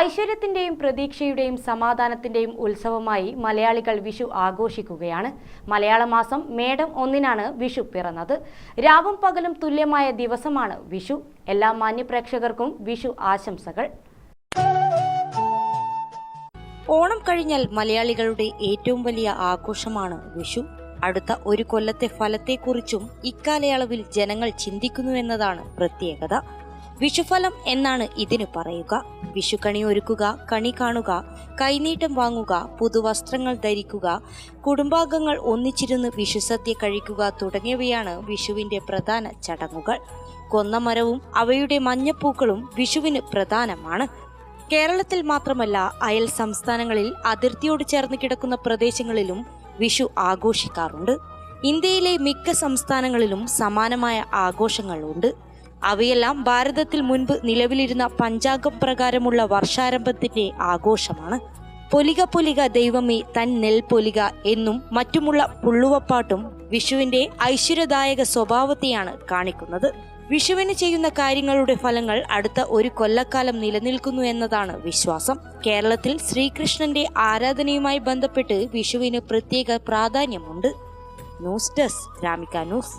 ഐശ്വര്യത്തിന്റെയും പ്രതീക്ഷയുടെയും സമാധാനത്തിന്റെയും ഉത്സവമായി മലയാളികൾ വിഷു ആഘോഷിക്കുകയാണ്. മലയാള മാസം മേടം 1-നാണ് വിഷു പിറന്നത്. രാവും പകലും തുല്യമായ ദിവസമാണ് വിഷു. എല്ലാ മാന്യപ്രേക്ഷകർക്കും വിഷു ആശംസകൾ. ഓണം കഴിഞ്ഞാൽ മലയാളികളുടെ ഏറ്റവും വലിയ ആഘോഷമാണ് വിഷു. അടുത്ത ഒരു കൊല്ലത്തെ ഫലത്തെക്കുറിച്ചും ഇക്കാലയളവിൽ ജനങ്ങൾ ചിന്തിക്കുന്നുവെന്നതാണ് പ്രത്യേകത. വിഷുഫലം എന്നാണ് ഇതിനു പറയുക. വിഷുക്കണി ഒരുക്കുക, കണി കാണുക, കൈനീട്ടം വാങ്ങുക, പുതുവസ്ത്രങ്ങൾ ധരിക്കുക, കുടുംബാംഗങ്ങൾ ഒന്നിച്ചിരുന്ന് വിഷുസദ്യ കഴിക്കുക തുടങ്ങിയവയാണ് വിഷുവിന്റെ പ്രധാന ചടങ്ങുകൾ. കൊന്നമരവും അവയുടെ മഞ്ഞപ്പൂക്കളും വിഷുവിന് പ്രധാനമാണ്. കേരളത്തിൽ മാത്രമല്ല, അയൽ സംസ്ഥാനങ്ങളിൽ അതിർത്തിയോട് ചേർന്ന് കിടക്കുന്ന പ്രദേശങ്ങളിലും വിഷു ആഘോഷിക്കാറുണ്ട്. ഇന്ത്യയിലെ മിക്ക സംസ്ഥാനങ്ങളിലും സമാനമായ ആഘോഷങ്ങളുണ്ട്. അവയെല്ലാം ഭാരതത്തിൽ മുൻപ് നിലവിലിരുന്ന പഞ്ചാംഗം പ്രകാരമുള്ള വർഷാരംഭത്തിന്റെ ആഘോഷമാണ്. പൊലിക പൊലിക ദൈവമേ തൻ നെൽ പൊലിക എന്നും മറ്റുമുള്ള പുള്ളുവപ്പാട്ടും വിഷുവിന്റെ ഐശ്വര്യദായക സ്വഭാവത്തെയാണ് കാണിക്കുന്നത്. വിഷുവിന് ചെയ്യുന്ന കാര്യങ്ങളുടെ ഫലങ്ങൾ അടുത്ത ഒരു കൊല്ലക്കാലം നിലനിൽക്കുന്നു എന്നതാണ് വിശ്വാസം. കേരളത്തിൽ ശ്രീകൃഷ്ണന്റെ ആരാധനയുമായി ബന്ധപ്പെട്ട് വിഷുവിന് പ്രത്യേക പ്രാധാന്യമുണ്ട്. News desk Ramika news.